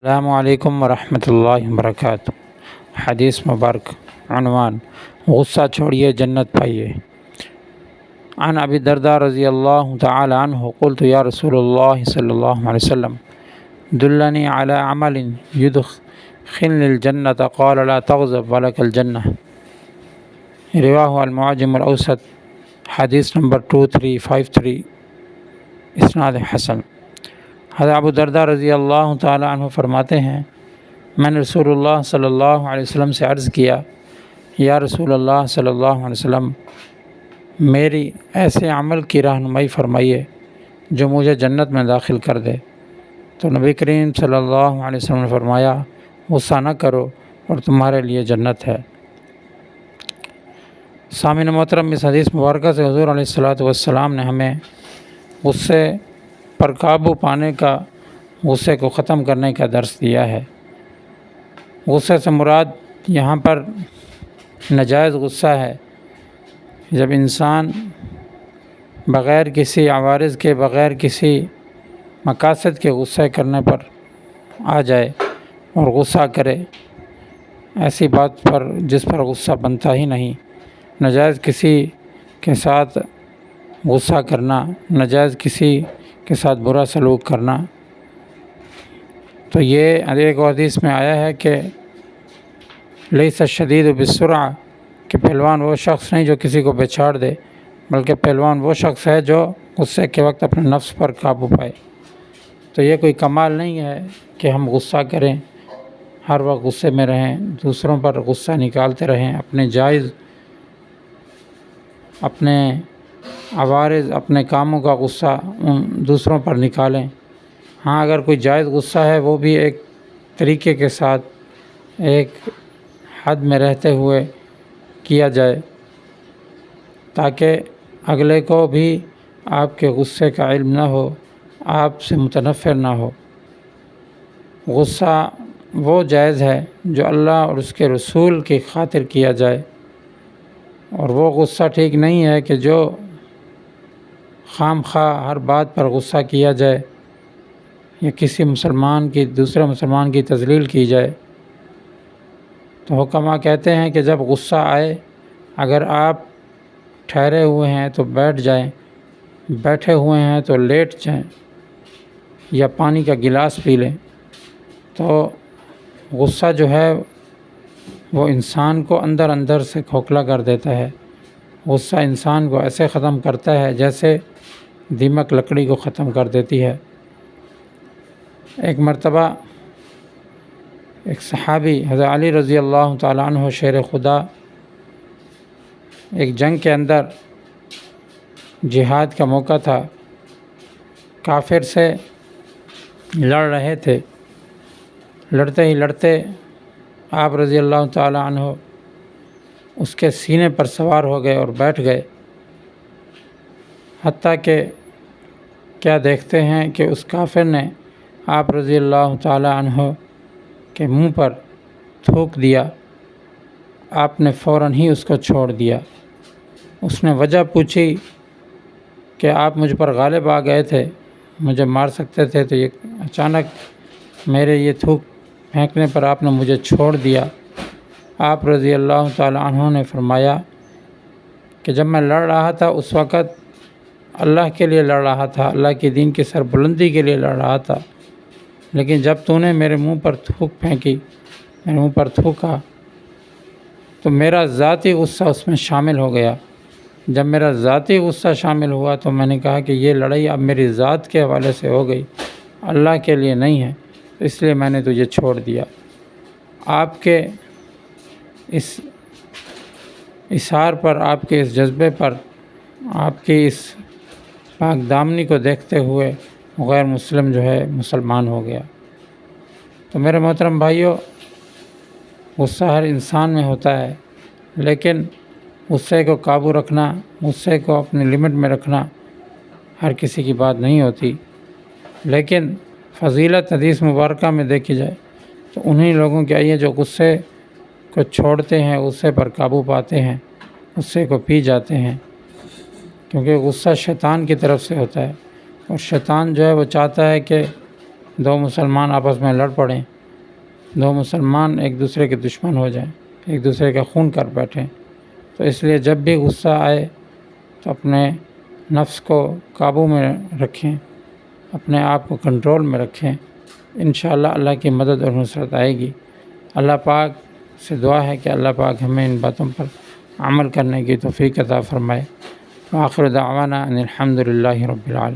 السلام علیکم ورحمۃ اللہ وبرکاتہ۔ حدیث مبارک، عنوان غصہ چھوڑیے جنت پائیے۔ عن ابی الدرداء رضی اللہ تعالی عنہ قلت یا رسول اللہ صلی اللہ علیہ وسلم دلنی علی عمل یدخلنی الجنۃ قال لا تغضب ولک الجنہ۔ رواہ المعجم الاوسط، حدیث نمبر 2353، اسناد حسن۔ حضرت ابو الدرداء رضی اللہ تعالی عنہ فرماتے ہیں، میں نے رسول اللہ صلی اللہ علیہ وسلم سے عرض کیا، یا رسول اللہ صلی اللہ علیہ وسلم، میری ایسے عمل کی رہنمائی فرمائیے جو مجھے جنت میں داخل کر دے۔ تو نبی کریم صلی اللہ علیہ وسلم نے فرمایا، غصہ نہ کرو اور تمہارے لیے جنت ہے۔ سامعین محترم، اس حدیث مبارکہ سے حضور علیہ السلام نے ہمیں غصے پر قابو پانے کا، غصے کو ختم کرنے کا درس دیا ہے۔ غصے سے مراد یہاں پر ناجائز غصہ ہے، جب انسان بغیر کسی عوارض کے، بغیر کسی مقاصد کے غصہ کرنے پر آ جائے اور غصہ کرے، ایسی بات پر جس پر غصہ بنتا ہی نہیں۔ ناجائز کسی کے ساتھ غصہ کرنا، ناجائز کسی کے ساتھ برا سلوک کرنا، تو یہ ایک حدیث میں آیا ہے کہ لیس الشدید بالسرعہ، کہ پہلوان وہ شخص نہیں جو کسی کو بچھاڑ دے، بلکہ پہلوان وہ شخص ہے جو غصے کے وقت اپنے نفس پر قابو پائے۔ تو یہ کوئی کمال نہیں ہے کہ ہم غصہ کریں، ہر وقت غصے میں رہیں، دوسروں پر غصہ نکالتے رہیں، اپنے جائز، اپنے عوارض، اپنے کاموں کا غصہ دوسروں پر نکالیں۔ ہاں، اگر کوئی جائز غصہ ہے وہ بھی ایک طریقے کے ساتھ، ایک حد میں رہتے ہوئے کیا جائے، تاکہ اگلے کو بھی آپ کے غصے کا علم نہ ہو، آپ سے متنفر نہ ہو۔ غصہ وہ جائز ہے جو اللہ اور اس کے رسول کی خاطر کیا جائے، اور وہ غصہ ٹھیک نہیں ہے کہ جو خام خواہ ہر بات پر غصہ کیا جائے، یا کسی مسلمان کی دوسرے مسلمان کی تذلیل کی جائے۔ تو حکماء کہتے ہیں کہ جب غصہ آئے، اگر آپ ٹھہرے ہوئے ہیں تو بیٹھ جائیں، بیٹھے ہوئے ہیں تو لیٹ جائیں، یا پانی کا گلاس پی لیں۔ تو غصہ جو ہے وہ انسان کو اندر اندر سے کھوکھلا کر دیتا ہے۔ غصہ انسان کو ایسے ختم کرتا ہے جیسے دیمک لکڑی کو ختم کر دیتی ہے۔ ایک مرتبہ ایک صحابی حضرت علی رضی اللہ تعالیٰ عنہ شیر خدا ایک جنگ کے اندر، جہاد کا موقع تھا، کافر سے لڑ رہے تھے، لڑتے ہی لڑتے آپ رضی اللہ تعالیٰ عنہ اس کے سینے پر سوار ہو گئے اور بیٹھ گئے، حتیٰ کہ کیا دیکھتے ہیں کہ اس کافر نے آپ رضی اللہ تعالیٰ عنہ کے منہ پر تھوک دیا۔ آپ نے فوراً ہی اس کو چھوڑ دیا۔ اس نے وجہ پوچھی کہ آپ مجھ پر غالب آ گئے تھے، مجھے مار سکتے تھے، تو یہ اچانک میرے یہ تھوک پھینکنے پر آپ نے مجھے چھوڑ دیا۔ آپ رضی اللہ تعالیٰ عنہ نے فرمایا کہ جب میں لڑ رہا تھا اس وقت اللہ کے لیے لڑ رہا تھا، اللہ کے دین کی سربلندی کے لیے لڑ رہا تھا، لیکن جب تو نے میرے منہ پر تھوک پھینکی، میرے منہ پر تھوکا، تو میرا ذاتی غصہ اس میں شامل ہو گیا۔ جب میرا ذاتی غصہ شامل ہوا تو میں نے کہا کہ یہ لڑائی اب میری ذات کے حوالے سے ہو گئی، اللہ کے لیے نہیں ہے، اس لیے میں نے تجھے چھوڑ دیا۔ آپ کے اس اصرار پر، آپ کے اس جذبے پر، آپ کی اس پاک دامنی کو دیکھتے ہوئے غیر مسلم جو ہے مسلمان ہو گیا۔ تو میرے محترم بھائیوں، غصہ ہر انسان میں ہوتا ہے، لیکن غصے کو قابو رکھنا، غصے کو اپنی لمٹ میں رکھنا ہر کسی کی بات نہیں ہوتی۔ لیکن فضیلت حدیث مبارکہ میں دیکھی جائے تو انہی لوگوں کی آئی ہے جو غصے کو چھوڑتے ہیں، غصے پر قابو پاتے ہیں، غصے کو پی جاتے ہیں، کیونکہ غصہ شیطان کی طرف سے ہوتا ہے، اور شیطان جو ہے وہ چاہتا ہے کہ دو مسلمان آپس میں لڑ پڑیں، دو مسلمان ایک دوسرے کے دشمن ہو جائیں، ایک دوسرے کا خون کر بیٹھیں. تو اس لیے جب بھی غصہ آئے تو اپنے نفس کو قابو میں رکھیں، اپنے آپ کو کنٹرول میں رکھیں. انشاءاللہ اللہ کی مدد اور نصرت آئے گی. اللہ پاک سے دعا ہے کہ اللہ پاک ہمیں ان باتوں پر عمل کرنے کی توفیق عطا فرمائے. وآخر دعوانا ان الحمد للہ رب العالمین.